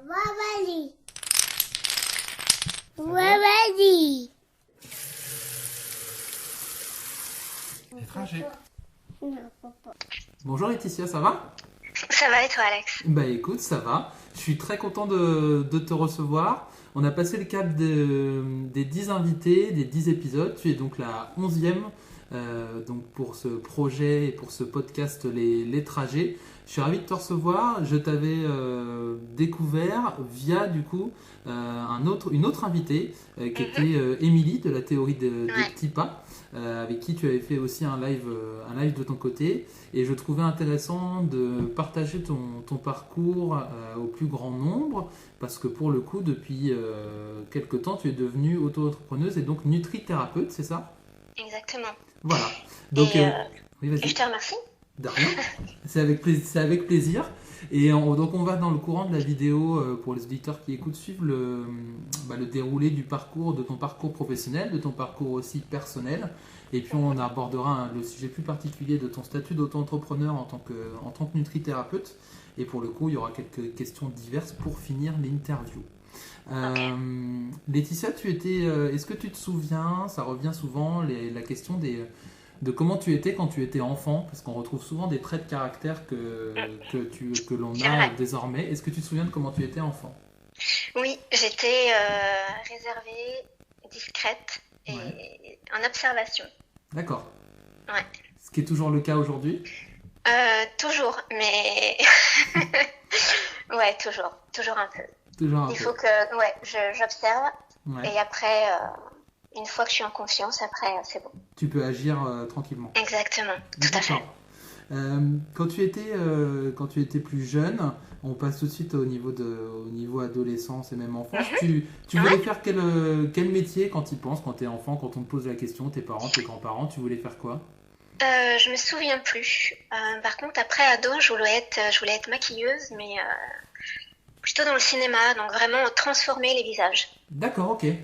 Wabali. Wabali. Trajet. Non, papa. Bonjour Laetitia, ça va? Ça va et toi, Alex? Bah écoute, ça va. Je suis très content de te recevoir. On a passé le cap des 10 invités, des 10 épisodes. Tu es donc la 11e donc pour ce projet et pour ce podcast Les Trajets. Je suis ravi de te recevoir. Je t'avais découvert via du coup une autre invitée qui était Émilie de la théorie des petits pas, avec qui tu avais fait aussi un live de ton côté. Et je trouvais intéressant de partager ton parcours au plus grand nombre, parce que pour le coup, depuis quelque temps, tu es devenue auto-entrepreneuse et donc nutrithérapeute, c'est ça? Exactement. Voilà. Donc, oui, vas-y. Et je te remercie. De rien. C'est avec plaisir. Et donc on va dans le courant de la vidéo, pour les auditeurs qui écoutent, suivre le déroulé de ton parcours professionnel, de ton parcours aussi personnel. Et puis on abordera le sujet plus particulier de ton statut d'auto-entrepreneur en tant que nutrithérapeute. Et pour le coup, il y aura quelques questions diverses pour finir l'interview. Okay. Laetitia, est-ce que tu te souviens, ça revient souvent, la question de comment tu étais quand tu étais enfant, parce qu'on retrouve souvent des traits de caractère que l'on a désormais. Est-ce que tu te souviens de comment tu étais enfant? Oui, j'étais réservée, discrète et en observation. D'accord. Ouais. Ce qui est toujours le cas aujourd'hui? Toujours, mais ouais, toujours un peu. Il faut que j'observe, et après, une fois que je suis en confiance, après c'est bon. Tu peux agir tranquillement. Exactement, tout à fait. Quand tu étais plus jeune, on passe tout de suite au niveau adolescence et même enfance. Tu voulais faire quel métier quand tu y penses, quand tu es enfant, quand on te pose la question, tes parents, tes grands-parents, tu voulais faire quoi? Je me souviens plus. Par contre, après ado, je voulais être maquilleuse, mais plutôt dans le cinéma, donc vraiment transformer les visages. D'accord, ok. Ouais.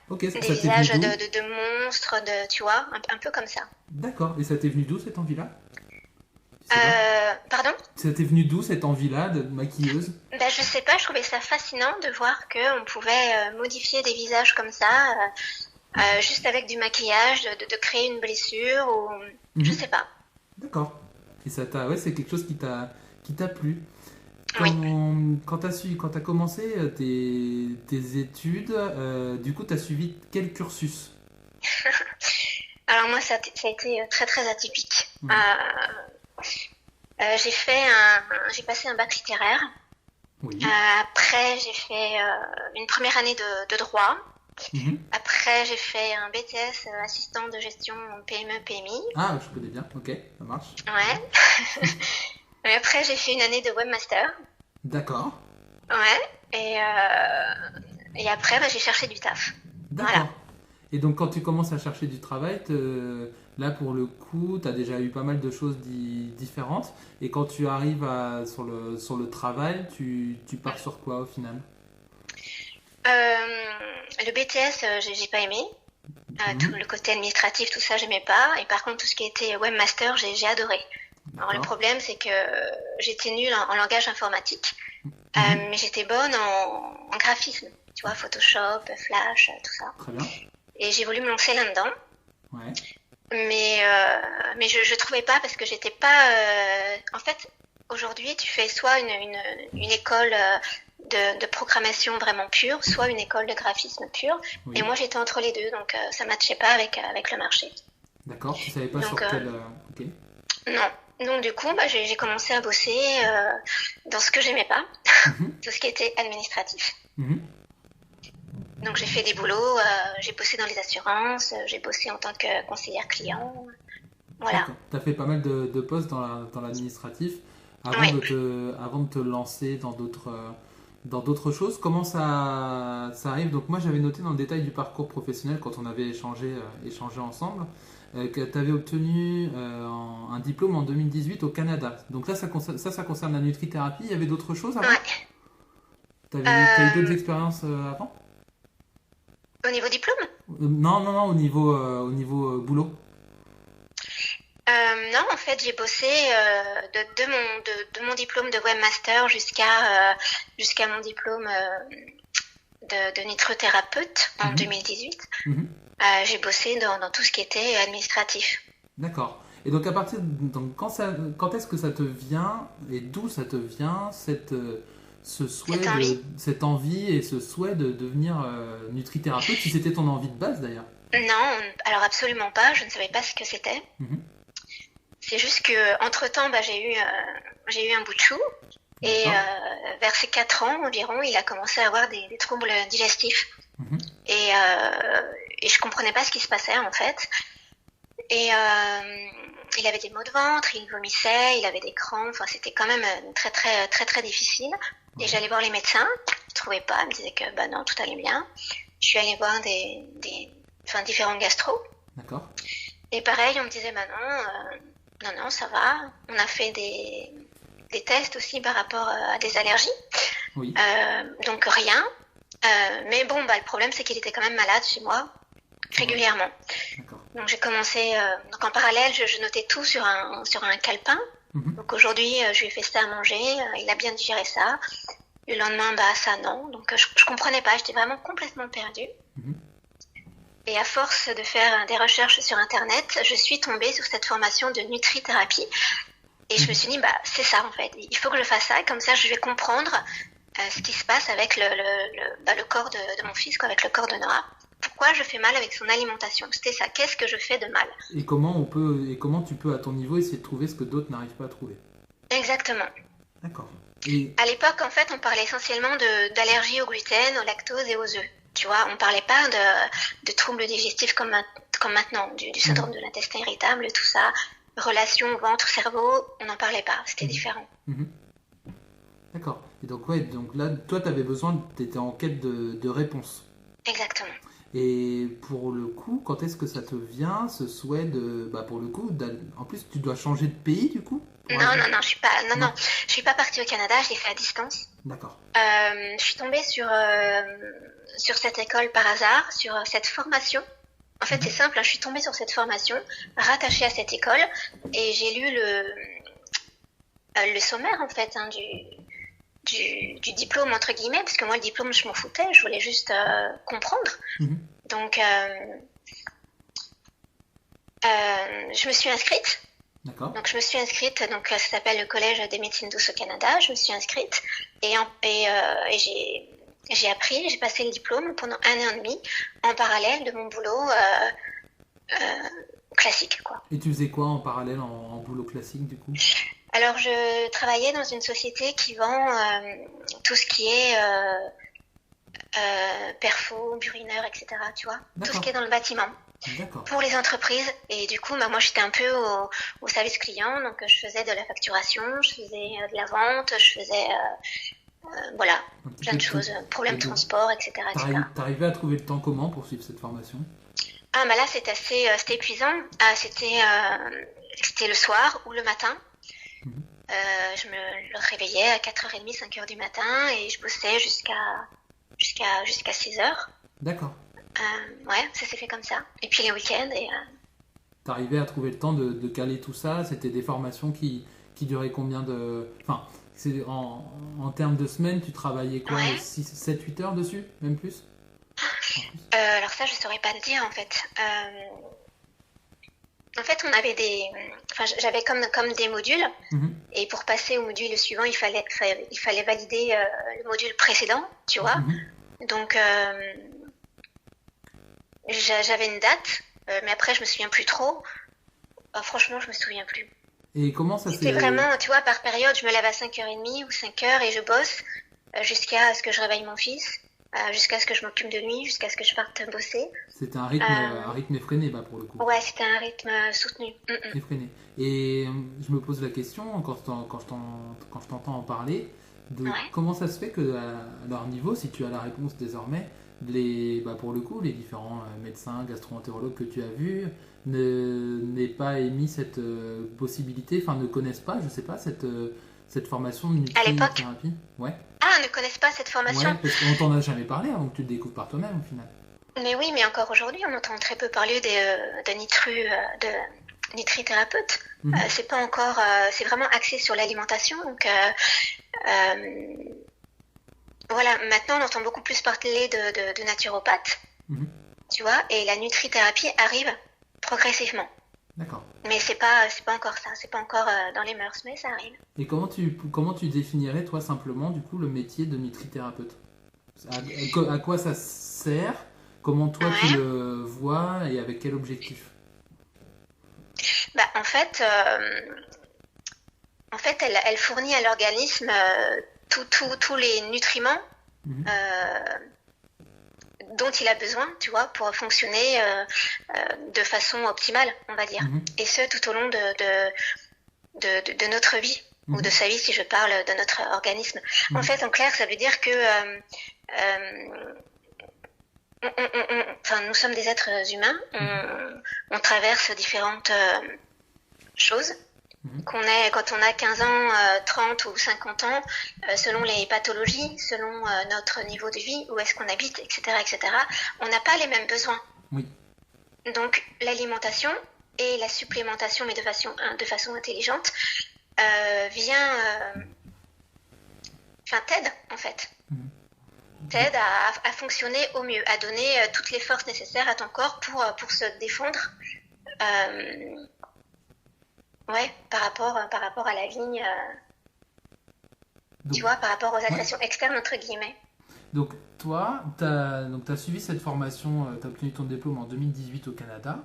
Okay, des visages de monstres, tu vois, un peu comme ça. D'accord. Et ça t'est venu d'où cette envie-là? Pardon? Ça t'est venu d'où cette envie-là de maquilleuse? Je sais pas, je trouvais ça fascinant de voir qu'on pouvait modifier des visages comme ça, juste avec du maquillage, de créer une blessure, ou je sais pas. D'accord. Et ça c'est quelque chose qui t'a plu. Quand t'as commencé tes études, du coup, t'as suivi quel cursus? Alors moi, ça a été très très atypique. J'ai passé un bac littéraire. Oui. Après, j'ai fait une première année de droit. Après, j'ai fait un BTS assistant de gestion PME-PMI. Ah, je connais bien. Ok, ça marche. Ouais. Et après, j'ai fait une année de webmaster. D'accord. Ouais. Et après, j'ai cherché du taf. D'accord. Voilà. Et donc, quand tu commences à chercher du travail, là, pour le coup, tu as déjà eu pas mal de choses différentes. Et quand tu arrives sur le travail, tu pars sur quoi au final? Le BTS, j'ai pas aimé. Tout le côté administratif, tout ça, j'aimais pas. Et par contre, tout ce qui était webmaster, j'ai adoré. Alors, le problème, c'est que j'étais nulle en langage informatique, mais j'étais bonne en graphisme. Tu vois, Photoshop, Flash, tout ça. Très bien. Et j'ai voulu me lancer là-dedans. Ouais. Mais je trouvais pas, parce que j'étais pas... En fait, aujourd'hui, tu fais soit une école de programmation vraiment pure, soit une école de graphisme pure. Oui. Et moi, j'étais entre les deux, donc ça matchait pas avec le marché. D'accord, tu savais pas donc, sur quel... Ok. Non. Donc du coup, j'ai commencé à bosser dans ce que j'aimais pas, tout ce qui était administratif. Donc j'ai fait des boulots, j'ai bossé dans les assurances, j'ai bossé en tant que conseillère client, voilà. Tu as fait pas mal de postes dans l'administratif avant, oui. avant de te lancer dans d'autres choses. Comment ça arrive? Donc moi j'avais noté dans le détail du parcours professionnel quand on avait échangé ensemble, que tu avais obtenu un diplôme en 2018 au Canada. Donc là, ça concerne la nutrithérapie. Il y avait d'autres choses avant? Ouais. T'as eu d'autres expériences avant? Au niveau diplôme? Non, au niveau boulot. Non, en fait, j'ai bossé de mon diplôme de webmaster jusqu'à mon diplôme de nitrathérapeute en 2018. Mhm. J'ai bossé dans tout ce qui était administratif. D'accord. Et donc à partir donc quand est-ce que ça te vient et d'où ça te vient ce souhait cette envie et ce souhait de devenir nutrithérapeute, si c'était ton envie de base d'ailleurs? Non, alors absolument pas. Je ne savais pas ce que c'était. Mhm. C'est juste que entre-temps, j'ai eu un bout de chou. Et vers ses 4 ans environ, il a commencé à avoir des troubles digestifs. Mhm. Et je comprenais pas ce qui se passait en fait. Et il avait des maux de ventre, il vomissait, il avait des crampes. Enfin, c'était quand même très très très très difficile. Et j'allais voir les médecins, je trouvais pas, ils me disaient que bah non, tout allait bien. Je suis allée voir différents gastros. D'accord. Et pareil, on me disait bah non, ça va. On a fait des tests aussi par rapport à des allergies. Oui. Donc rien. Mais bon, le problème c'est qu'il était quand même malade chez moi régulièrement. D'accord. Donc j'ai commencé. Donc en parallèle, je notais tout sur un calepin. Mhm. Donc aujourd'hui, je lui ai fait ça à manger. Il a bien digéré ça. Le lendemain, ça non. Donc je comprenais pas. J'étais vraiment complètement perdue. Mhm. Et à force de faire des recherches sur Internet, je suis tombée sur cette formation de nutrithérapie. Et je me suis dit, c'est ça en fait. Il faut que je fasse ça. Comme ça, je vais comprendre ce qui se passe avec le corps de mon fils, avec le corps de Noah. Pourquoi je fais mal avec son alimentation? C'était ça. Qu'est-ce que je fais de mal? Et comment tu peux à ton niveau essayer de trouver ce que d'autres n'arrivent pas à trouver? Exactement. D'accord. Et À l'époque, en fait, on parlait essentiellement d'allergies au gluten, au lactose et aux œufs. Tu vois, on parlait pas de troubles digestifs comme maintenant, du syndrome de l'intestin irritable, tout ça. Relation ventre-cerveau, on n'en parlait pas, c'était différent. Mhm. D'accord. Et donc là, toi, t'étais en quête de réponse. Exactement. Et pour le coup, quand est-ce que ça te vient, ce souhait pour le coup, en plus, tu dois changer de pays, du coup? Non, je suis pas partie au Canada, je l'ai fait à distance. D'accord. Je suis tombée sur cette école par hasard, sur cette formation. En fait, c'est simple, je suis tombée sur cette formation, rattachée à cette école, et j'ai lu le sommaire, en fait, du diplôme, entre guillemets, parce que moi, le diplôme, je m'en foutais, je voulais juste comprendre. Mhm. Donc, je me suis inscrite. D'accord. Donc, je me suis inscrite, donc ça s'appelle le Collège des médecines douces au Canada. Je me suis inscrite et j'ai appris, j'ai passé le diplôme pendant 1 an et demi en parallèle de mon boulot classique, quoi. Et tu faisais quoi en parallèle en boulot classique, du coup? Alors, je travaillais dans une société qui vend tout ce qui est perfo, burineur, etc. Tu vois, tout ce qui est dans le bâtiment. D'accord. Pour les entreprises. Et du coup, moi, j'étais un peu au service client, donc je faisais de la facturation, je faisais de la vente, je faisais plein de choses, problèmes de transport, etc. T'arrivais à trouver le temps comment pour suivre cette formation? Ah, là, c'était épuisant. C'était le soir ou le matin. Mhm. Je me réveillais à 4h30, 5h du matin et je bossais jusqu'à 6h. D'accord. Ouais, ça s'est fait comme ça. Et puis les week-ends et... T'arrivais à trouver le temps de caler tout ça? C'était des formations qui duraient combien de... Enfin, en termes de semaines, tu travaillais quoi? 6, 7, 8 heures dessus? Même plus? Alors ça, je saurais pas te dire en fait. En fait, on avait j'avais comme des modules. Mhm. Et pour passer au module suivant, il fallait valider le module précédent, tu vois. Mhm. Donc, j'avais une date, mais après, je me souviens plus trop. Franchement, je me souviens plus. Et comment ça s'est... C'était vraiment, tu vois, par période, je me lève à 5h30 ou 5h et je bosse jusqu'à ce que je réveille mon fils, jusqu'à ce que je m'occupe de lui, jusqu'à ce que je parte bosser. C'était un rythme effréné, pour le coup. Ouais, c'était un rythme soutenu. Effréné. Et je me pose la question, quand je t'entends en parler, de comment ça se fait que à leur niveau, si tu as la réponse désormais, pour le coup, les différents médecins, gastro-entérologues que tu as vus n'aient pas émis cette possibilité, enfin ne connaissent pas, je sais pas, cette formation de nutrithérapie. Ouais. Ah, ne connaissent pas cette formation? Ouais, parce qu'on t'en a jamais parlé avant que tu le découvres par toi-même au final. Mais oui, mais encore aujourd'hui, on entend très peu parler de nutrithérapeute. C'est pas encore, c'est vraiment axé sur l'alimentation. Donc voilà, maintenant on entend beaucoup plus parler de naturopathe, tu vois, et la nutrithérapie arrive progressivement. D'accord. Mais c'est pas encore ça, c'est pas encore dans les mœurs, mais ça arrive. Et comment tu définirais, toi, simplement, du coup, le métier de nutrithérapeute? À quoi ça sert? Comment toi tu le vois et avec quel objectif? Bah, en fait, elle fournit à l'organisme tous les nutriments dont il a besoin, tu vois, pour fonctionner de façon optimale, on va dire. Et ce, tout au long de notre vie, ou de sa vie, si je parle de notre organisme. En fait, en clair, ça veut dire que nous sommes des êtres humains, on traverse différentes choses. Quand on a 15 ans, 30 ou 50 ans, selon les pathologies, selon notre niveau de vie, où est-ce qu'on habite, etc., on n'a pas les mêmes besoins. Oui. Donc l'alimentation et la supplémentation, mais de façon intelligente, t'aide en fait. T'aide à fonctionner au mieux, à donner toutes les forces nécessaires à ton corps pour se défendre. Par rapport à la vie, tu vois, par rapport aux agressions externes, entre guillemets. Donc, toi, tu as suivi cette formation, tu as obtenu ton diplôme en 2018 au Canada,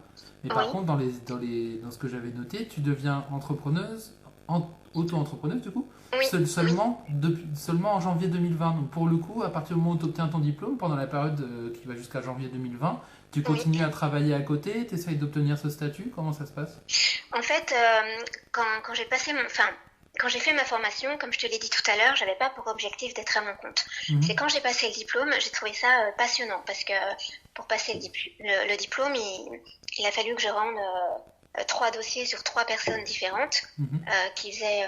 mais par contre, dans ce que j'avais noté, tu deviens entrepreneuse, auto-entrepreneuse du coup, seulement en janvier 2020. Donc, pour le coup, à partir du moment où tu obtiens ton diplôme, pendant la période qui va jusqu'à janvier 2020, tu continues à travailler à côté, tu essayes d'obtenir ce statut, comment ça se passe? En fait, quand j'ai fait ma formation, comme je te l'ai dit tout à l'heure, j'avais pas pour objectif d'être à mon compte. C'est quand j'ai passé le diplôme, j'ai trouvé ça passionnant, parce que pour passer le diplôme, il a fallu que je rende 3 dossiers sur 3 personnes différentes, qui faisaient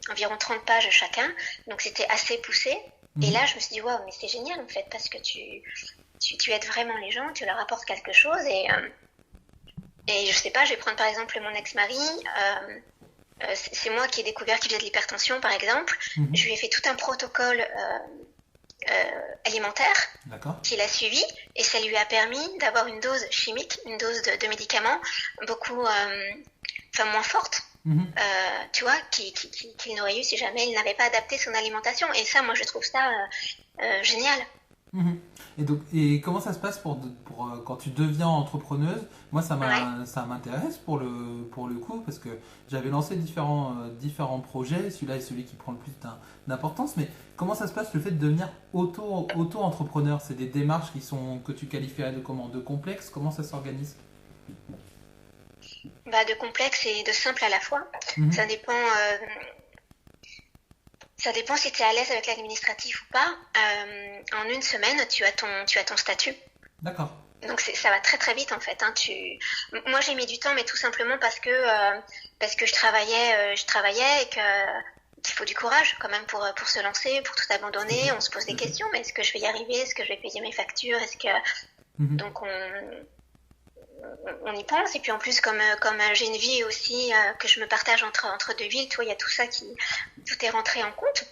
environ 30 pages chacun, donc c'était assez poussé. Et là, je me suis dit, waouh, mais c'est génial en fait, parce que tu aides vraiment les gens, tu leur apportes quelque chose, et je sais pas, je vais prendre par exemple mon ex-mari, c'est moi qui ai découvert qu'il faisait de l'hypertension par exemple, je lui ai fait tout un protocole alimentaire qu'il a suivi, et ça lui a permis d'avoir une dose chimique, une dose de médicaments beaucoup moins forte, tu vois, qu'il n'aurait eu si jamais il n'avait pas adapté son alimentation. Et ça, moi je trouve ça génial. Et comment ça se passe pour quand tu deviens entrepreneuse? Moi, ça m'intéresse pour le coup, parce que j'avais lancé différents projets. Celui-là est celui qui prend le plus d'importance. Mais comment ça se passe, le fait de devenir auto-entrepreneur? C'est des démarches que tu qualifierais de complexes? Comment ça s'organise? De complexe et de simple à la fois. Ça dépend... Ça dépend si tu es à l'aise avec l'administratif ou pas. En une semaine, tu as ton statut. D'accord. Donc ça va très très vite en fait. Moi j'ai mis du temps, mais tout simplement parce que je travaillais et qu'il faut du courage quand même pour se lancer, pour tout abandonner. On se pose des questions, mais est-ce que je vais y arriver? Est-ce que je vais payer mes factures? Donc on y pense. Et puis en plus, comme j'ai une vie aussi que je me partage entre deux villes, tu vois, il y a tout ça tout est rentré en compte.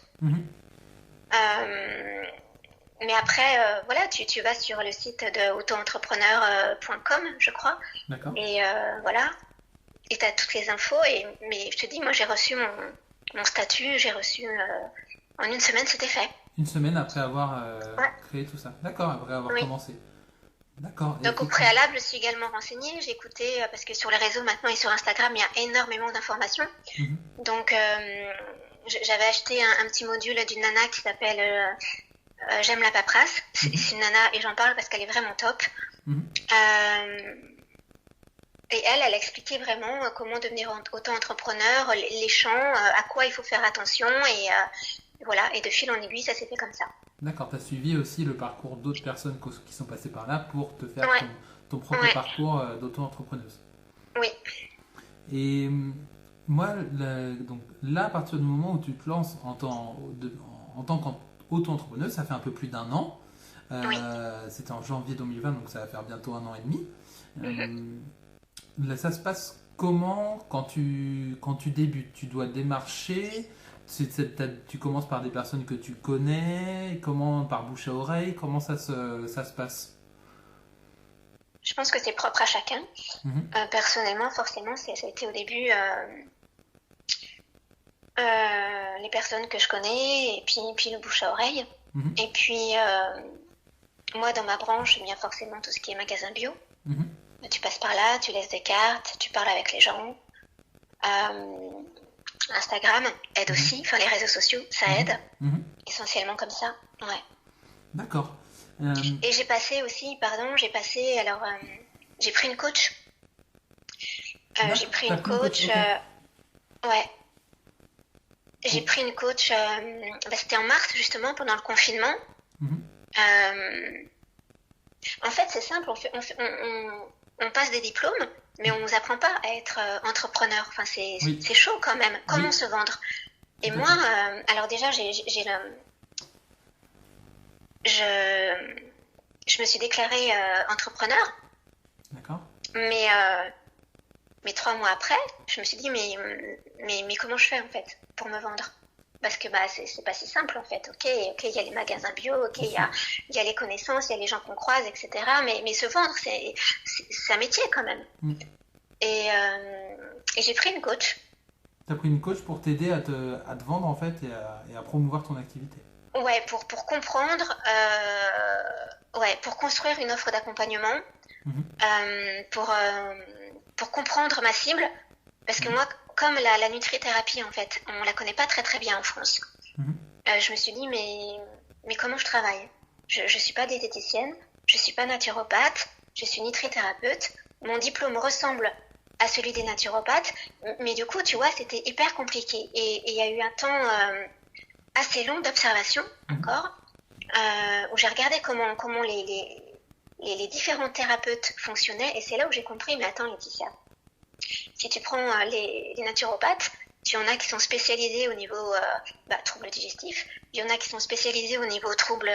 Mais après, voilà, tu vas sur le site de autoentrepreneur.com, je crois. D'accord. Et voilà, et tu as toutes les infos. Mais je te dis, moi j'ai reçu mon statut, en une semaine, c'était fait. Une semaine après avoir créé tout ça. D'accord, après avoir commencé. D'accord. Donc au préalable, je suis également renseignée. J'ai écouté, parce que sur les réseaux maintenant et sur Instagram, il y a énormément d'informations. Donc j'avais acheté un petit module d'une nana qui s'appelle J'aime la paperasse. C'est une nana, et j'en parle parce qu'elle est vraiment top. Et elle expliquait vraiment comment devenir auto-entrepreneur, les champs, à quoi il faut faire attention, et voilà. Et de fil en aiguille, ça s'est fait comme ça. D'accord, tu as suivi aussi le parcours d'autres personnes qui sont passées par là pour te faire ton propre parcours d'auto-entrepreneuse. Oui. Et moi, donc, là, à partir du moment où tu te lances en tant qu'auto-entrepreneuse, ça fait un peu plus d'1 an. C'était en janvier 2020, donc ça va faire bientôt 1 an et demi. Là, ça se passe comment, quand tu débutes, tu dois démarcher, tu commences par des personnes que tu connais, comment, par bouche à oreille, comment ça se passe? Je pense que c'est propre à chacun. Mhm, Personnellement, forcément, ça a été au début les personnes que je connais et puis le bouche à oreille. mhm, Et puis, moi, dans ma branche, j'aime bien forcément tout ce qui est magasin bio. mhm, Tu passes par là, tu laisses des cartes, tu parles avec les gens. Euh, Instagram aide mhm, aussi, enfin les réseaux sociaux, ça mhm, aide, mhm. essentiellement comme ça. Ouais. D'accord. Euh, Et j'ai passé aussi, pardon, j'ai pris une coach. J'ai pris T'as une pris une coach, coach, ok. ouais, j'ai Et- pris une coach, c'était en mars justement, pendant le confinement. mhm, Euh, En fait, c'est simple, on passe des diplômes, mais on nous apprend pas à être entrepreneur. Enfin, oui, c'est chaud quand même. Comment oui, se vendre? Et tout à moi, fait. alors déjà, je, je me suis déclarée entrepreneur, D'accord. mais, mais 3 mois après, je me suis dit, mais comment je fais en fait pour me vendre? Parce que bah, c'est pas si simple en fait. Ok, il y a les magasins bio, ok, C'est sûr. il y a les connaissances, il y a les gens qu'on croise, etc. Mais se vendre, c'est un métier quand même. Mm. Et j'ai pris une coach. T'as pris une coach pour t'aider à te vendre en fait et à promouvoir ton activité. Ouais, pour comprendre, ouais, pour construire une offre d'accompagnement, Mhm, pour comprendre ma cible, parce que mhm, moi, comme la nutrithérapie, en fait, on la connaît pas très très bien en France. mhm, Je me suis dit, mais comment je travaille? Je suis pas diététicienne, je suis pas naturopathe, je suis nutrithérapeute. Mon diplôme ressemble à celui des naturopathes, mais du coup, tu vois, c'était hyper compliqué. Et il y a eu un temps assez long d'observation mhm. encore, où j'ai regardé comment les différents thérapeutes fonctionnaient, et c'est là où j'ai compris, mais attends Laetitia, si tu prends les naturopathes, il y en a qui sont spécialisés au niveau troubles digestifs, il y en a qui sont spécialisés au niveau troubles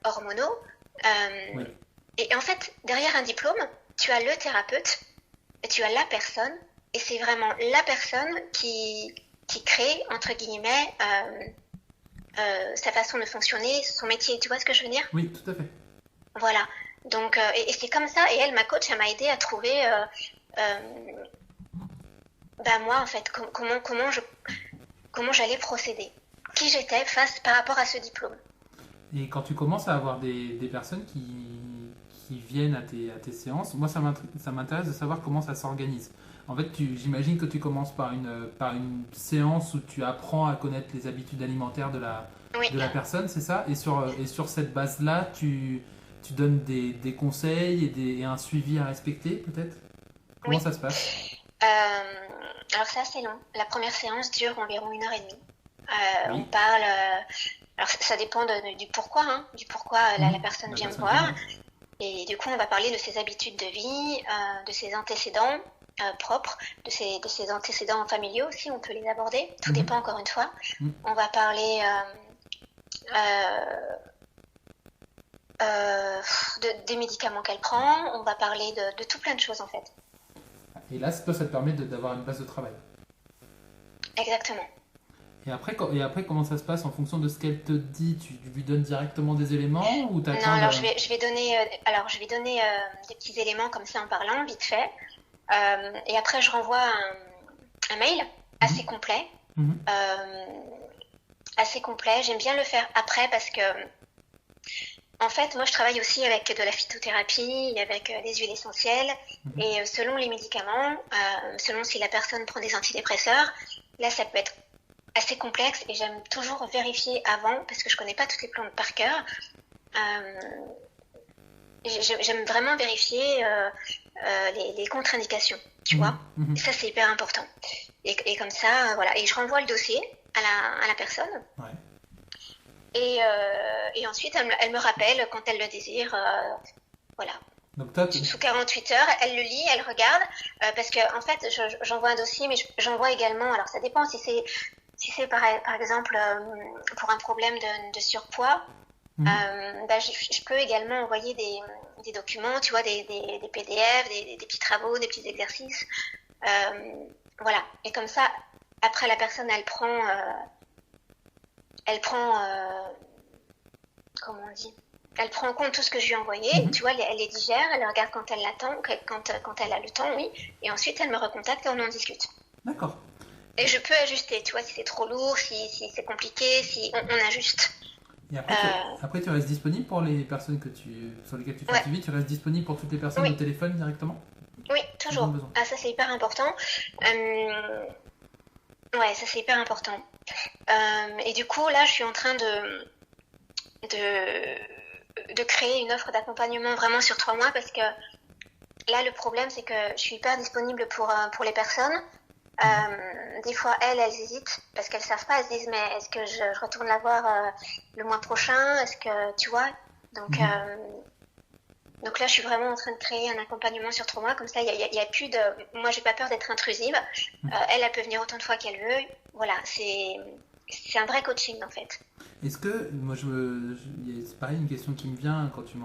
hormonaux, Oui. et en fait, derrière un diplôme, tu as le thérapeute, et tu as la personne, et c'est vraiment la personne qui crée, entre guillemets, sa façon de fonctionner, son métier. Tu vois ce que je veux dire? Oui, tout à fait. Voilà. Donc, et c'est comme ça. Et elle, ma coach, elle m'a aidé à trouver, euh, moi, en fait, comment j'allais procéder, qui j'étais par rapport à ce diplôme. Et quand tu commences à avoir des personnes qui viennent à tes séances, moi ça m'intéresse de savoir comment ça s'organise. En fait, j'imagine que tu commences par une séance où tu apprends à connaître les habitudes alimentaires Oui, de la personne, c'est ça? Et sur cette base-là, tu donnes des conseils et un suivi à respecter, peut-être? Comment oui. ça se passe? Alors c'est assez long. La première séance dure environ 1 heure et demie. On Oui. parle. Alors ça dépend du pourquoi, hein, du pourquoi la Mhm. personne La vient me personne vient, voir. oui. Et du coup, on va parler de ses habitudes de vie, de ses antécédents propres, de ses antécédents familiaux aussi, on peut les aborder. Tout Mhm. dépend encore une fois. Mhm. On va parler euh, des médicaments qu'elle prend, on va parler de tout plein de choses en fait. Et là, toi, ça te permet d'avoir une base de travail. Exactement. Et après, comment ça se passe en fonction de ce qu'elle te dit? Tu lui donnes directement des éléments ou Non, t'attends alors de... je vais donner des petits éléments comme ça en parlant, vite fait. Et après, je renvoie un mail assez Mhm. complet. Mhm. euh, Assez complet. J'aime bien le faire après parce que, en fait, moi, je travaille aussi avec de la phytothérapie, avec des huiles essentielles. Mhm. Et selon les médicaments, selon si la personne prend des antidépresseurs, là, ça peut être assez complexe et j'aime toujours vérifier avant parce que je connais pas toutes les plantes par cœur. Euh, J'aime vraiment vérifier les contre-indications, tu vois. Mhm. Mhm. Et ça, c'est hyper important. Et comme ça, voilà. Et je renvoie le dossier à la personne. Ouais. Et ensuite, elle me rappelle quand elle le désire. Voilà. Donc toi, Sous 48 heures, elle le lit, elle regarde. Parce que, en fait, j'envoie un dossier, mais j'envoie également. Alors, ça dépend si c'est par exemple pour un problème de surpoids. Je peux également envoyer des documents, tu vois, des PDF, des petits travaux, des petits exercices Voilà. Et comme ça, après la personne, comment on dit? Elle prend en compte tout ce que je lui ai envoyé, tu vois, elle les digère, elle regarde quand elle l'attend, quand elle a le temps, oui, et ensuite elle me recontacte et on en discute. D'accord. Et je peux ajuster, tu vois, si c'est trop lourd, si c'est compliqué, si on ajuste. Et après, tu restes disponible pour les personnes sur lesquelles tu fais un suivi, tu restes disponible pour toutes les personnes au téléphone directement? Oui, toujours. Ah, ça c'est hyper important. Ouais, ça c'est hyper important. Et du coup, là, je suis en train de créer une offre d'accompagnement vraiment sur 3 mois parce que là, le problème, c'est que je suis hyper disponible pour les personnes. Des fois, elles hésitent parce qu'elles savent pas. Elles se disent, mais est-ce que je retourne la voir le mois prochain? Est-ce que, tu vois? Donc là, je suis vraiment en train de créer un accompagnement sur 3 mois. Comme ça, il y a plus de... Moi, j'ai pas peur d'être intrusive. Elle peut venir autant de fois qu'elle veut. Voilà, c'est un vrai coaching, en fait. Est-ce que, moi, c'est pareil, une question qui me vient quand tu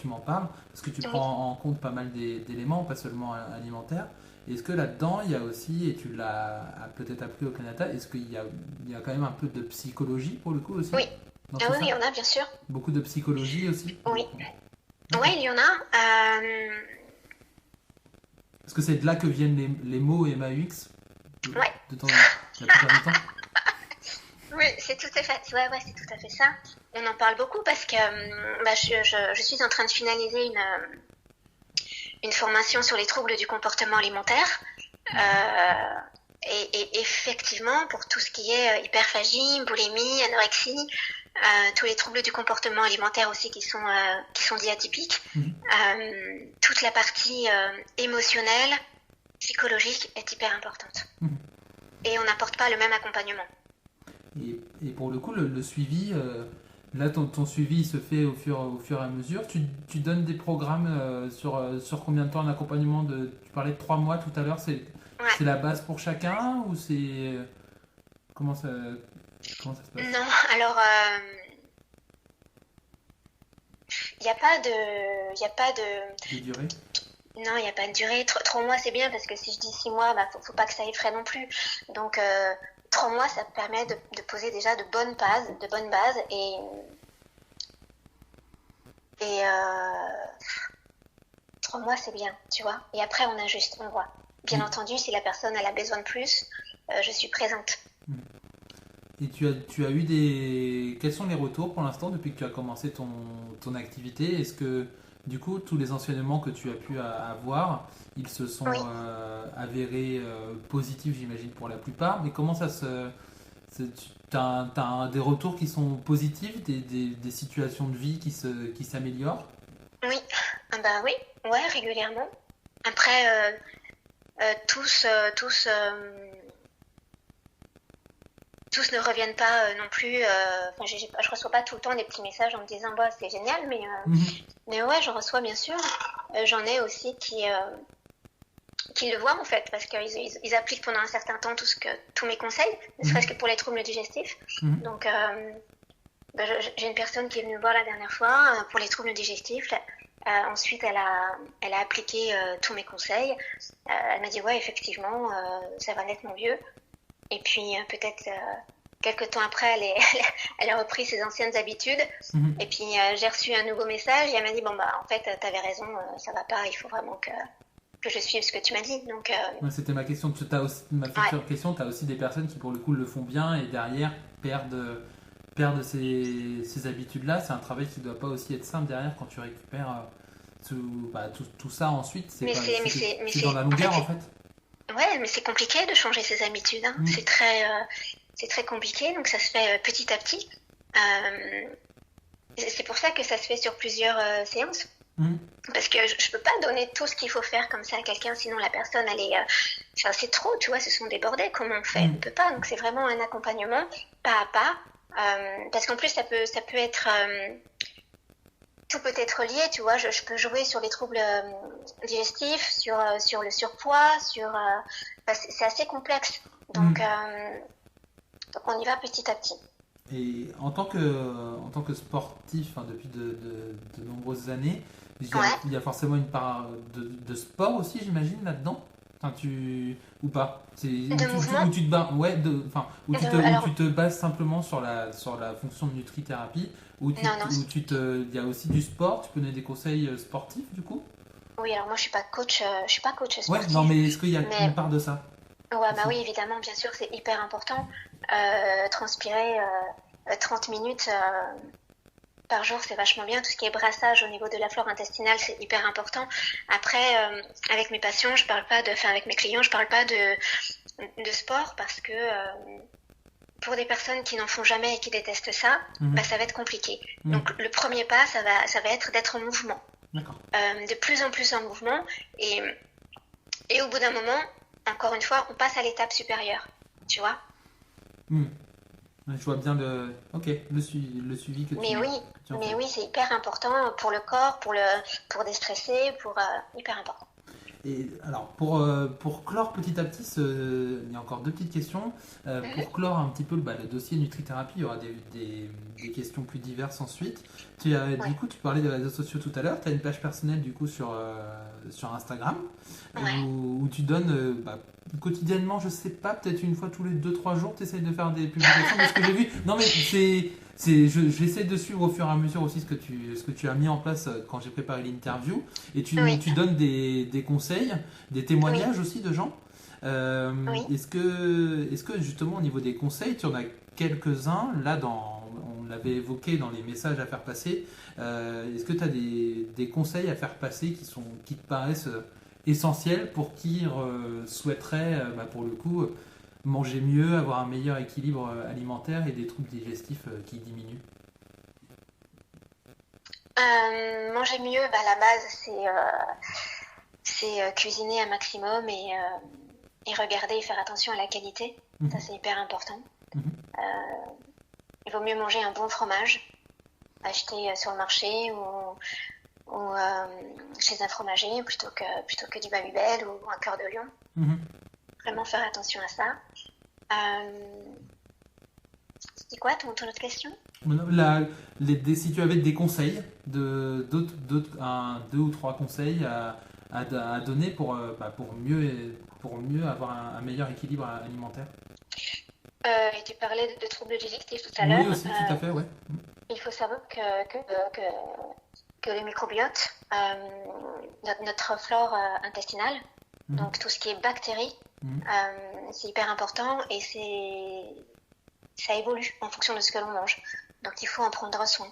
m'en parles, parce que tu prends en compte pas mal d'éléments, pas seulement alimentaires. Est-ce que là-dedans, il y a aussi, et tu l'as peut-être appris au Canada, est-ce qu'il y a quand même un peu de psychologie pour le coup aussi? Oui. Oui, il y en a, bien sûr. Beaucoup de psychologie aussi? Oui. Oui, il y en a. Est-ce que c'est de là que viennent les mots MAUX? Ouais. La plupart du temps? Oui, c'est tout à fait. Ouais, c'est tout à fait ça. On en parle beaucoup parce que je suis en train de finaliser une formation sur les troubles du comportement alimentaire. Et effectivement, pour tout ce qui est hyperphagie, boulimie, anorexie, tous les troubles du comportement alimentaire aussi qui sont dits atypiques, toute la partie émotionnelle, psychologique est hyper importante. Et on n'apporte pas le même accompagnement. Et pour le coup, le suivi, là ton suivi se fait au fur et à mesure. Tu donnes des programmes sur combien de temps un accompagnement tu parlais de 3 mois tout à l'heure, c'est la base pour chacun ou c'est... Comment ça se passe? Non, alors il n'y a pas de durée? Non, il n'y a pas de durée. 3 mois, c'est bien parce que si je dis 6 mois, faut pas que ça effraie non plus. Donc 3 mois, ça permet de poser déjà de bonnes bases et 3 mois, c'est bien, tu vois. Et après, on ajuste, on voit. Bien entendu, si la personne elle a besoin de plus, je suis présente. Et tu as eu quels sont les retours pour l'instant depuis que tu as commencé ton activité? Est-ce que du coup tous les enseignements que tu as pu avoir, ils se sont avérés positifs, j'imagine, pour la plupart, mais comment ça t'as des retours qui sont positifs, des situations de vie qui s'améliorent? Oui, oui, ouais, régulièrement. Après, tous ne reviennent pas non plus. Je reçois pas tout le temps des petits messages en me disant bah c'est génial, mais ouais, j'en reçois bien sûr. J'en ai aussi qui le voient en fait parce qu'ils appliquent pendant un certain temps tous mes conseils, ne serait-ce que pour les troubles digestifs. Donc j'ai une personne qui est venue me voir la dernière fois pour les troubles digestifs. Ensuite, elle a appliqué tous mes conseils. Elle m'a dit ouais effectivement ça va nettement mieux. Et puis peut-être quelques temps après, elle a repris ses anciennes habitudes. Et puis j'ai reçu un nouveau message et elle m'a dit bon bah en fait t'avais raison, ça va pas, il faut vraiment que je suive ce que tu m'as dit. Donc c'était ma question. Ma future question. T'as aussi des personnes qui pour le coup le font bien et derrière perdent ces habitudes-là. C'est un travail qui doit pas aussi être simple derrière quand tu récupères tout ça ensuite. C'est dans la longueur en fait. Ouais, mais c'est compliqué de changer ses habitudes. Hein. C'est très compliqué, donc ça se fait petit à petit. C'est pour ça que ça se fait sur plusieurs séances. Parce que je peux pas donner tout ce qu'il faut faire comme ça à quelqu'un, sinon la personne, c'est trop, tu vois, se sont débordés. Comment on fait? On peut pas. Donc c'est vraiment un accompagnement pas à pas. Parce qu'en plus, ça peut être... tout peut être lié, tu vois, je peux jouer sur les troubles digestifs, sur le surpoids, c'est assez complexe. Donc on y va petit à petit. Et en tant que sportif, depuis de nombreuses années, il y a forcément une part de sport aussi, j'imagine, là-dedans? Enfin, ou pas? De mouvement? Où tu te bases, ouais, Alors, où tu te bases simplement sur la fonction de nutrithérapie, non, non. il y a aussi du sport, tu peux donner des conseils sportifs du coup? Oui, alors moi je suis pas coach Ouais, non, sportif, mais est-ce qu'il y a mais une part de ça ouais, bah aussi? oui, évidemment, bien sûr, c'est hyper important. Transpirer 30 minutes par jour, c'est vachement bien. Tout ce qui est brassage au niveau de la flore intestinale, c'est hyper important. Après, avec mes patients, avec mes clients, je parle pas de sport parce que pour des personnes qui n'en font jamais et qui détestent ça, Mhm. bah, ça va être compliqué. Mhm. Donc le premier pas, ça va être d'être en mouvement, D'accord. de plus en plus en mouvement, et, et au bout d'un moment, encore une fois, on passe à l'étape supérieure, tu vois. Mhm. Ouais, je vois bien le suivi Mais oui, que tu en fais. c'est hyper important pour le corps, pour déstresser, hyper important. Et alors, pour clore petit à petit, il y a encore deux petites questions. Mhm. Pour clore un petit peu le dossier nutrithérapie, il y aura des questions plus diverses ensuite. Ouais, Du coup, tu parlais des réseaux sociaux tout à l'heure. Tu as une page personnelle du coup sur Instagram ouais. où tu donnes quotidiennement, je sais pas, peut-être une fois tous les deux trois jours, tu essayes de faire des publications. Mais ce que j'ai vu, non mais j'essaie de suivre au fur et à mesure aussi ce que tu as mis en place quand j'ai préparé l'interview. Et Oui, tu donnes des conseils, des oui, témoignages aussi de gens. oui. Est-ce que justement au niveau des conseils, tu en as quelques-uns là on l'avait évoqué dans les messages à faire passer. Est-ce que tu as des conseils à faire passer qui te paraissent essentiels pour qui souhaiterait pour le coup manger mieux, avoir un meilleur équilibre alimentaire et des troubles digestifs qui diminuent? Manger mieux, bah, la base, c'est cuisiner un maximum et regarder et faire attention à la qualité. Ça, Mhm, c'est hyper important. mhm, Il vaut mieux manger un bon fromage acheté sur le marché ou chez un fromager plutôt que du Babybel ou un cœur de lion. mhm. Vraiment faire attention à ça. Euh, C'était quoi ton autre question? Si tu avais des conseils, deux ou trois conseils à donner pour mieux avoir un meilleur équilibre alimentaire. Et tu parlais de troubles digestifs tout à Oui, l'heure. aussi, tout à fait, ouais. Il faut savoir que le microbiote, notre flore intestinale, Mhm, donc tout ce qui est bactéries, mhm. c'est hyper important et ça évolue en fonction de ce que l'on mange. Donc il faut en prendre soin.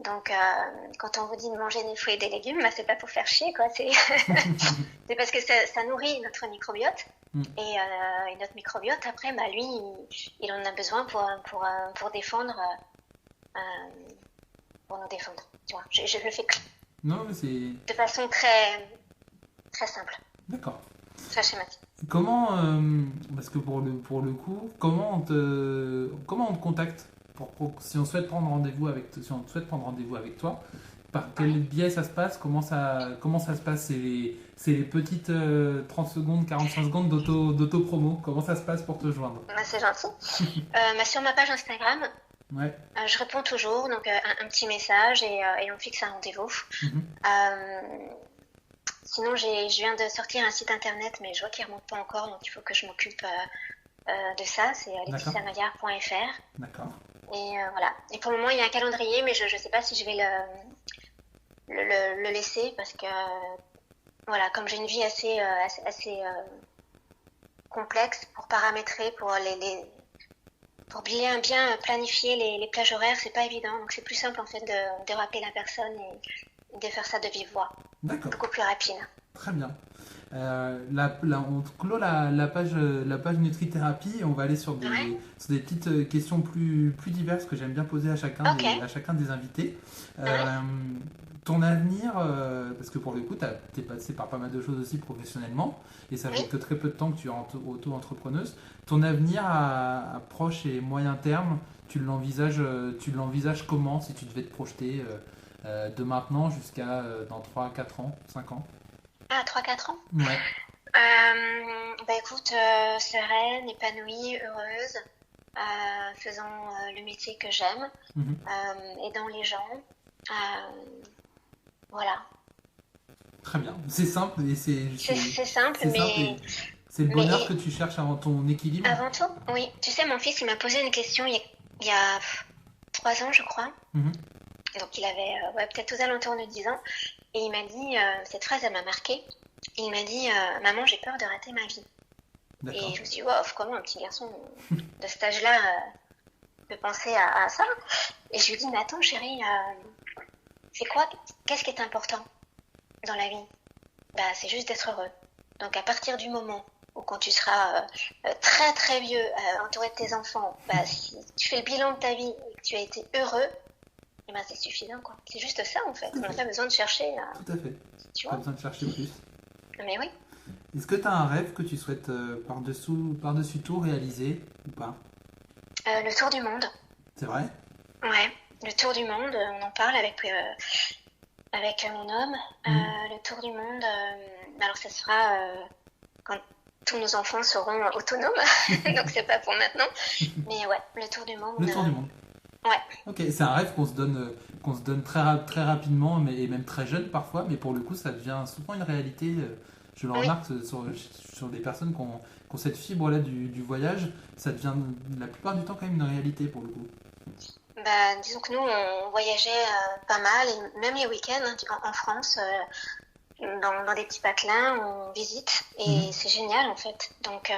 Donc quand on vous dit de manger des fruits et des légumes, bah, c'est pas pour faire chier, quoi. C'est parce que ça nourrit notre microbiote. Mhm. Et notre microbiote, après, bah, lui, il en a besoin pour défendre, euh, pour nous défendre. Tu vois, je le fais Non, mais c'est... de façon très, très simple, D'accord. très schématique. Comment, parce que pour le coup, comment on te contacte si on souhaite prendre rendez-vous si on souhaite prendre rendez-vous avec toi, par quel Oui. biais ça se passe? Comment ça se passe? C'est les petites 30 secondes, 45 secondes d'auto-promo. Comment ça se passe pour te joindre? Bah, c'est gentil. Bah, sur ma page Instagram, Ouais. je réponds toujours, donc un petit message et on fixe un rendez-vous. Mhm. Euh, Sinon, je viens de sortir un site internet, mais je vois qu'il ne remonte pas encore, donc il faut que je m'occupe de ça. C'est D'accord. laetitiamaillard.fr. D'accord. Et voilà. Et pour le moment, il y a un calendrier, mais je ne sais pas si je vais le laisser parce que, voilà, comme j'ai une vie assez complexe pour paramétrer, pour bien planifier les plages horaires, c'est pas évident. Donc c'est plus simple en fait de rappeler la personne et de faire ça de vive voix. D'accord. Beaucoup plus rapide. Très bien. On clôt la page Nutrithérapie et on va aller Ouais. sur des petites questions plus diverses que j'aime bien poser Ok. à chacun des invités. Ouais. Euh, Ton avenir, parce que pour le coup, tu es passé par pas mal de choses aussi professionnellement et ça fait Oui. que très peu de temps que tu es auto-entrepreneuse. Ton avenir à proche et moyen terme, tu l'envisages comment si tu devais te projeter de maintenant jusqu'à dans 3 4 ans, 5 ans? Ah, 3-4 ans. Ouais. Bah écoute, sereine, épanouie, heureuse, faisant le métier que j'aime, Mhm. aidant les gens. Euh, voilà. Très bien. C'est simple et C'est simple, c'est simple mais, et c'est le bonheur mais que tu cherches avant ton équilibre. avant tout, oui. Tu sais, mon fils, il m'a posé une question il y a 3 ans, je crois. Mhm. Donc, il avait peut-être aux alentours de 10 ans. Et il m'a dit, cette phrase, elle m'a marquée. Il m'a dit, maman, j'ai peur de rater ma vie. D'accord. Et je me suis dit, wow, comment un petit garçon de cet âge-là peut penser à ça? Et je lui ai dit, mais attends, chérie, c'est quoi, qu'est-ce qui est important dans la vie? Bah, c'est juste d'être heureux. Donc, à partir du moment où quand tu seras très très vieux, entouré de tes enfants, bah, si tu fais le bilan de ta vie et que tu as été heureux, eh ben, c'est suffisant, quoi. C'est juste ça, en fait. On n'a pas besoin de chercher, Tout à fait. tu Pas vois. besoin de chercher plus. Mais oui. Est-ce que tu as un rêve que tu souhaites par-dessus tout réaliser ou pas? Le tour du monde. C'est vrai? Ouais, le tour du monde, on en parle avec mon homme. Le tour du monde, alors ça se fera quand tous nos enfants seront autonomes, donc c'est pas pour maintenant. Mais ouais, le tour du monde. Le tour du monde. Ouais. Ok, c'est un rêve qu'on se donne très rapidement, mais, et même très jeune parfois, mais pour le coup, ça devient souvent une réalité. Je le Oui. remarque sur des personnes qui ont cette fibre-là du voyage, ça devient la plupart du temps quand même une réalité pour le coup. Bah, disons que nous, on voyageait pas mal, et même les week-ends hein, en France, dans des petits patelins, on visite, et c'est génial en fait. Donc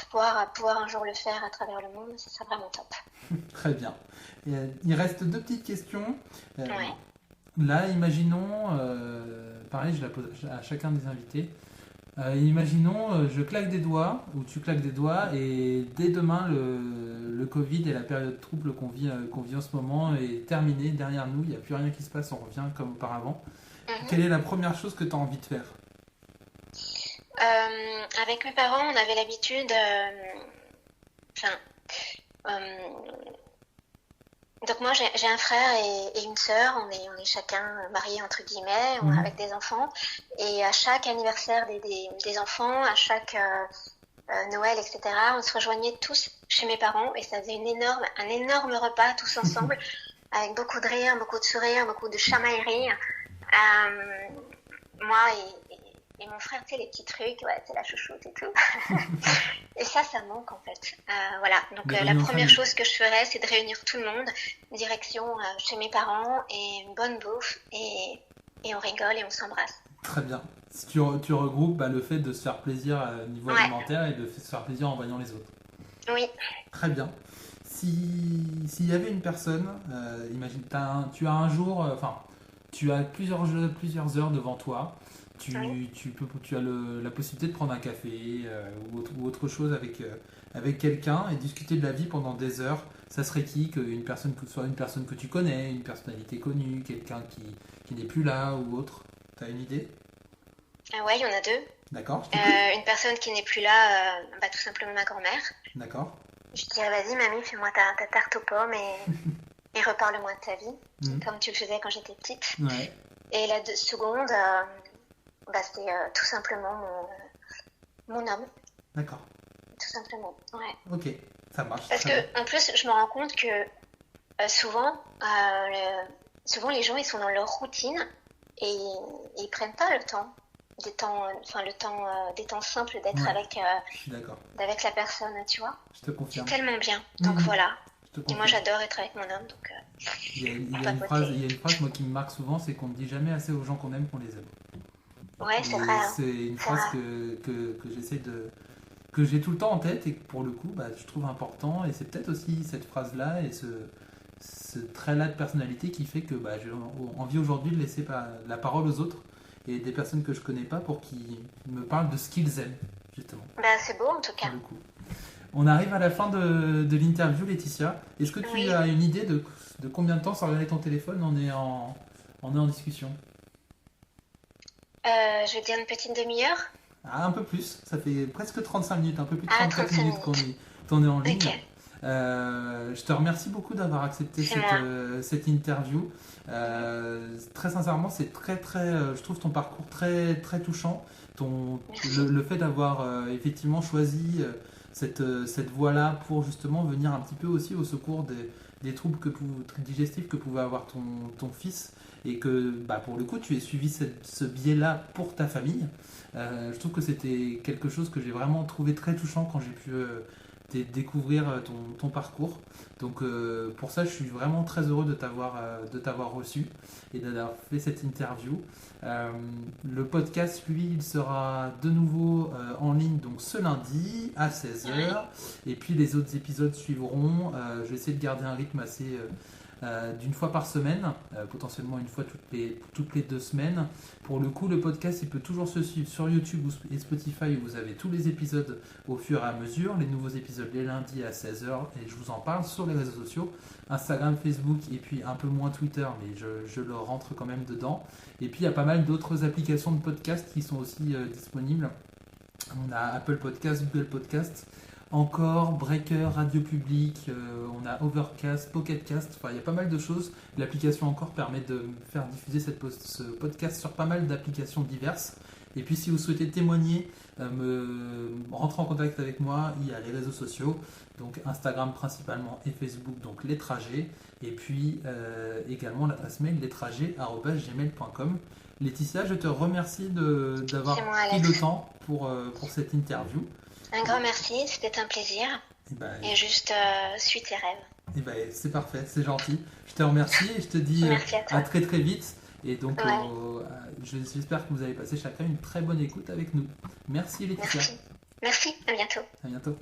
pouvoir un jour le faire à travers le monde, ça serait vraiment top. Très bien. Et, il reste deux petites questions. Ouais. Là, imaginons, pareil, je la pose à chacun des invités. Imaginons, je claque des doigts, ou tu claques des doigts, et dès demain, le Covid et la période trouble qu'on vit en ce moment est terminée derrière nous. Il n'y a plus rien qui se passe, on revient comme auparavant. Quelle est la première chose que tu as envie de faire? Avec mes parents, on avait l'habitude, donc moi j'ai un frère et une sœur, on est chacun mariés entre guillemets, avec des enfants, et à chaque anniversaire des enfants, à chaque Noël, etc., on se rejoignait tous chez mes parents et ça faisait un énorme repas tous ensemble, avec beaucoup de rire, beaucoup de sourires, beaucoup de chamailleries. Moi et mon frère, tu sais, les petits trucs, ouais, c'est la chouchoute et tout. Et ça manque en fait. Voilà, donc la première chose que je ferais, c'est de réunir tout le monde, direction chez mes parents, et une bonne bouffe, et on rigole et on s'embrasse. Très bien. Si tu regroupes le fait de se faire plaisir au niveau alimentaire et de se faire plaisir en voyant les autres. Oui. Très bien. S'il y avait une personne, imagine, tu as un jour, tu as plusieurs heures devant toi, tu as la possibilité de prendre un café ou autre chose avec quelqu'un et discuter de la vie pendant des heures. Ça serait qui? Soit une personne que tu connais, une personnalité connue, quelqu'un qui n'est plus là ou autre. T'as une idée? Ouais, il y en a deux. D'accord. Une personne qui n'est plus là, tout simplement ma grand-mère. D'accord. Je dirais, vas-y mamie, fais-moi ta tarte aux pommes et reparle-moi de ta vie, comme tu le faisais quand j'étais petite. Ouais. Et la seconde, c'est tout simplement mon homme. D'accord. Tout simplement, ouais. Ok, ça marche. Parce que en plus, je me rends compte que souvent les gens, ils sont dans leur routine et ils prennent pas le temps des temps simples d'être je suis d'accord. avec la personne, tu vois. Je te confirme. C'est tellement bien. Donc voilà. Et moi, j'adore être avec mon homme. Donc, il y a une phrase moi, qui me marque souvent, c'est qu'on ne dit jamais assez aux gens qu'on aime qu'on les aime. Ouais, c'est vrai. C'est une phrase que j'essaie que j'ai tout le temps en tête et que pour le coup, je trouve important. Et c'est peut-être aussi cette phrase-là et ce trait-là de personnalité qui fait que j'ai envie aujourd'hui de laisser la parole aux autres et des personnes que je connais pas pour qu'ils me parlent de ce qu'ils aiment, justement. C'est beau en tout cas. Pour le coup. On arrive à la fin de l'interview, Laetitia. Est-ce que tu as une idée de combien de temps sans regarder ton téléphone on est en discussion? Je vais dire une petite demi-heure. Un peu plus. Ça fait presque 35 minutes, un peu plus de 34 34 minutes qu'on est en ligne. Okay. Je te remercie beaucoup d'avoir accepté cette interview. Très sincèrement, c'est je trouve ton parcours très, très touchant. Le fait d'avoir effectivement choisi cette voie-là pour justement venir un petit peu aussi au secours des troubles digestifs que pouvait avoir ton fils, et que pour le coup tu aies suivi ce biais-là pour ta famille. Je trouve que c'était quelque chose que j'ai vraiment trouvé très touchant quand j'ai pu découvrir ton parcours. Donc pour ça je suis vraiment très heureux de t'avoir reçu et d'avoir fait cette interview. Le podcast, lui, il sera de nouveau en ligne donc ce lundi à 16h, et puis les autres épisodes suivront. Je vais essayer de garder un rythme assez d'une fois par semaine, potentiellement une fois toutes les 2 semaines. Pour le coup, le podcast il peut toujours se suivre sur YouTube et Spotify, où vous avez tous les épisodes au fur et à mesure, les nouveaux épisodes les lundis à 16h, et je vous en parle sur les réseaux sociaux, Instagram, Facebook, et puis un peu moins Twitter, mais je le rentre quand même dedans. Et puis il y a pas mal d'autres applications de podcast qui sont aussi disponibles. On a Apple Podcast, Google Podcast, encore Breaker, Radio Public, on a Overcast, Pocketcast, enfin il y a pas mal de choses. L'application Encore permet de faire diffuser ce podcast sur pas mal d'applications diverses. Et puis si vous souhaitez témoigner, rentrer en contact avec moi, il y a les réseaux sociaux, donc Instagram principalement et Facebook, donc Les Trajets, et puis également l'adresse mail lestrajets@gmail.com. Laetitia, je te remercie d'avoir pris le temps pour cette interview. Un grand merci, c'était un plaisir. Et juste suis tes rêves. C'est parfait, c'est gentil. Je te remercie et je te dis à très très vite. Et donc j'espère que vous avez passé chacun une très bonne écoute avec nous. Merci Laetitia. Merci, à bientôt. À bientôt.